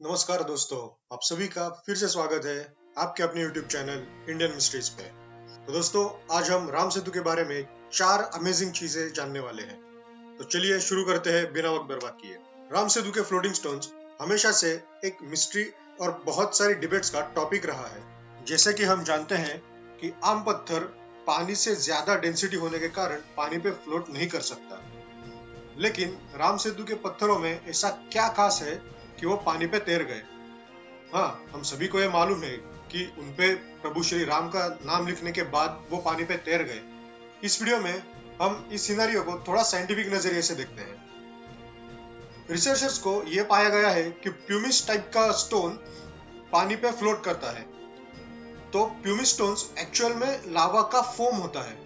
नमस्कार दोस्तों, आप सभी का फिर से स्वागत है आपके अपने YouTube चैनल इंडियन मिस्ट्रीज पे। तो दोस्तों, आज हम राम सेतु के बारे में 4 अमेजिंग चीजें जानने वाले हैं। तो चलिए शुरू करते हैं बिना वक्त बर्बाद किए। राम सेतु के फ्लोटिंग स्टोन्स हमेशा से एक मिस्ट्री और बहुत सारी डिबेट्स का टॉपिक रहा है। जैसे कि हम जानते हैं कि आम पत्थर पानी से ज्यादा डेंसिटी होने के कारण पानी पे फ्लोट नहीं कर सकता, लेकिन राम सेतु के पत्थरों में ऐसा क्या खास है कि वो पानी पे तैर गए। हाँ, हम सभी को ये मालूम है कि उनपे प्रभु श्री राम का नाम लिखने के बाद वो पानी पे तैर गए। इस वीडियो में हम इस सिनेरियो को थोड़ा साइंटिफिक नजरिए से देखते हैं। रिसर्चर्स को ये पाया गया है कि प्यूमिस टाइप का स्टोन पानी पे फ्लोट करता है। तो प्यूमिस स्टोन्स एक्चुअल में लावा का फोम होता है।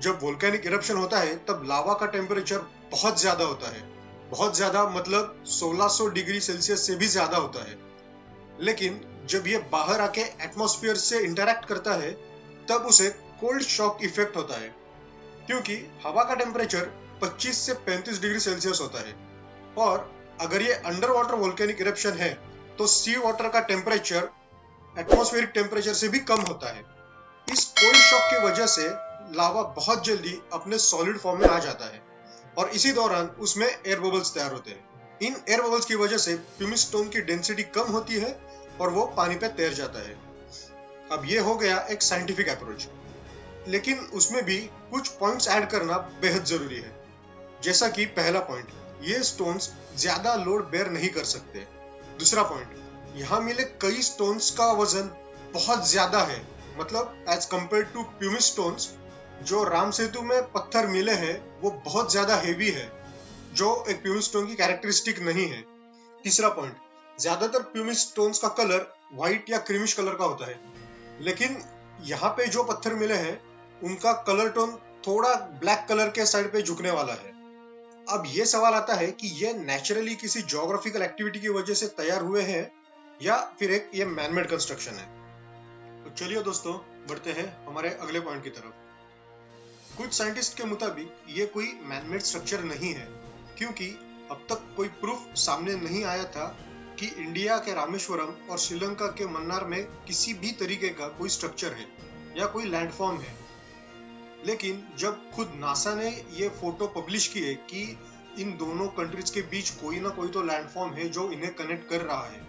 जब वोल्केनिक इरप्शन होता है तब लावा का टेम्परेचर बहुत ज्यादा होता है। बहुत ज्यादा मतलब 1600 डिग्री सेल्सियस से भी ज्यादा होता है। लेकिन जब ये बाहर आके एटमॉस्फेयर से इंटरैक्ट करता है तब उसे कोल्ड शॉक इफेक्ट होता है, क्योंकि हवा का टेम्परेचर 25 से 35 डिग्री सेल्सियस होता है। और अगर ये अंडर वाटर वोल्केनिक इरप्शन है तो सी वाटर का टेम्परेचर एटमॉस्फेरिक टेम्परेचर से भी कम होता है। इस कोल्ड शॉक की वजह से लावा बहुत जल्दी अपने सॉलिड फॉर्म में आ जाता है और इसी दौरान उसमें एयर बबल्स तैयार होते हैं। इन एयर बबल्स की वजह से प्यूमिस स्टोन की डेंसिटी कम होती है और वो पानी पे तैर जाता है। अब ये हो गया एक साइंटिफिक अप्रोच, लेकिन उसमें भी कुछ पॉइंट्स ऐड करना बेहद जरूरी है। जैसा कि पहला पॉइंट, ये स्टोन्स ज्यादा लोड बेयर नहीं कर सकते। दूसरा पॉइंट, यहाँ मिले कई स्टोन्स का वजन बहुत ज्यादा है, मतलब as compare to pumice stones जो राम सेतु में पत्थर मिले हैं वो बहुत ज्यादा हेवी है, जो एक प्यूमिस स्टोन की कैरेक्टरिस्टिक नहीं है। तीसरा पॉइंट, ज्यादातर प्यूमिस स्टोन्स का कलर व्हाइट या क्रीमिश कलर का होता है, लेकिन यहाँ पे जो पत्थर मिले हैं उनका कलर टोन थोड़ा ब्लैक कलर के साइड पे झुकने वाला है। अब ये सवाल आता है कि ये नेचुरली किसी ज्योग्राफिकल एक्टिविटी की वजह से तैयार हुए हैं या फिर एक ये मैनमेड कंस्ट्रक्शन है। तो चलिए दोस्तों, बढ़ते हैं हमारे अगले पॉइंट की तरफ। कुछ साइंटिस्ट के मुताबिक ये कोई मैनमेड स्ट्रक्चर नहीं है, क्योंकि अब तक कोई प्रूफ सामने नहीं आया था कि इंडिया के रामेश्वरम और श्रीलंका के मन्नार में किसी भी तरीके का कोई स्ट्रक्चर है या कोई लैंडफॉर्म है। लेकिन जब खुद नासा ने ये फोटो पब्लिश किए कि इन दोनों कंट्रीज के बीच कोई ना कोई तो लैंडफॉर्म है जो इन्हें कनेक्ट कर रहा है,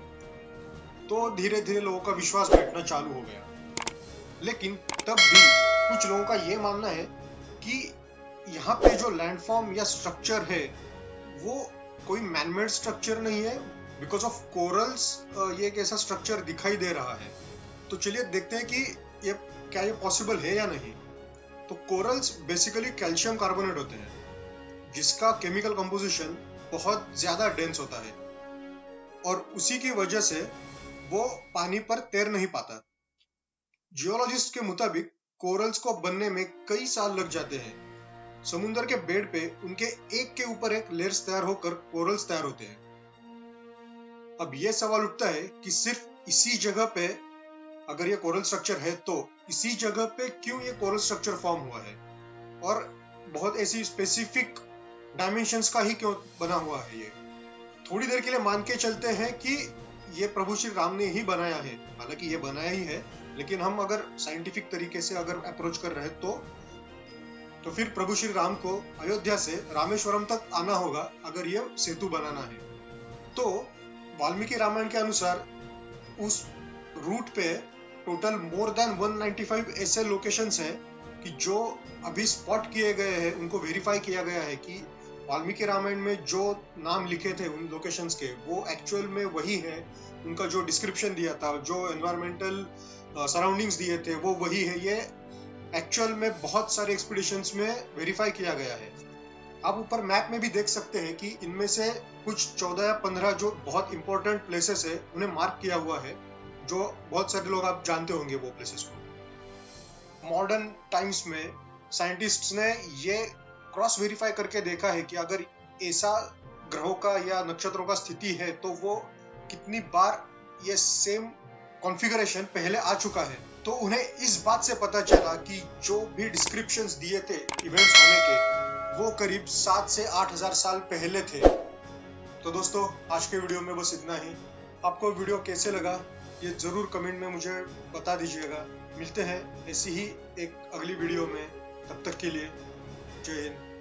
तो धीरे धीरे लोगों का विश्वास बैठना चालू हो गया। लेकिन तब भी कुछ लोगों का ये मानना है कि यहाँ पे जो लैंडफॉर्म या स्ट्रक्चर है वो कोई मैनमेड स्ट्रक्चर नहीं है। बिकॉज ऑफ कोरल्स ये एक ऐसा स्ट्रक्चर दिखाई दे रहा है। तो चलिए देखते हैं कि ये क्या ये पॉसिबल है या नहीं। तो कोरल्स बेसिकली कैल्शियम कार्बोनेट होते हैं, जिसका केमिकल कंपोजिशन बहुत ज्यादा डेंस होता है और उसी की वजह से वो पानी पर तैर नहीं पाता। जियोलॉजिस्ट के मुताबिक कोरल्स को बनने में कई साल लग जाते हैं। समुद्र के बेड पे उनके एक के ऊपर एक लेयर्स तैयार होकर कोरल्स तैयार होते हैं। अब यह सवाल उठता है कि सिर्फ इसी जगह पे अगर ये कोरल स्ट्रक्चर है तो इसी जगह पे क्यों ये कोरल स्ट्रक्चर फॉर्म हुआ है, और बहुत ऐसी स्पेसिफिक डायमेंशंस का ही क्यों बना हुआ है। ये थोड़ी देर के लिए मान के चलते हैं कि ये प्रभु श्री राम ने ही बनाया है, हालांकि ये बनाया ही है, लेकिन हम अगर साइंटिफिक तरीके से अगर अप्रोच कर रहे हैं तो फिर प्रभु श्री राम को अयोध्या से रामेश्वरम तक आना होगा अगर ये सेतु बनाना है। तो वाल्मीकि रामायण के अनुसार उस रूट पे टोटल मोर देन 195 ऐसे लोकेशंस हैं कि जो अभी स्पॉट किए गए हैं, उनको वेरीफाई किया गया है कि वाल्मीकि रामायण में जो नाम लिखे थे उन लोकेशंस के वो एक्चुअल में वही है। उनका जो डिस्क्रिप्शन दिया था, जो एनवायरमेंटल सराउंडिंग्स दिए थे वो वही है। ये एक्चुअल में बहुत सारे एक्सपीडिशंस में वेरीफाई किया गया है। आप ऊपर मैप में भी देख सकते हैं कि इनमें से कुछ 14 या 15 जो बहुत इंपॉर्टेंट प्लेसेस है उन्हें मार्क किया हुआ है, जो बहुत सारे लोग आप जानते होंगे वो प्लेसेस को। मॉडर्न टाइम्स में साइंटिस्ट्स ने ये क्रॉस वेरीफाई करके देखा है कि अगर ऐसा ग्रहों का या नक्षत्रों का स्थिति है तो वो कितनी बार ये सेम कॉन्फ़िगरेशन पहले आ चुका है। तो उन्हें इस बात से पता चला कि जो भी डिस्क्रिप्शंस दिए थे इवेंट्स होने के वो करीब 7 से 8 हजार साल पहले थे। तो दोस्तों, आज के वीडियो में बस इतना ही। आपको वीडियो कैसे लगा ये ज़रूर कमेंट में मुझे बता दीजिएगा। मिलते हैं ऐसी ही एक अगली वीडियो में, तब तक के लिए जय हिंद।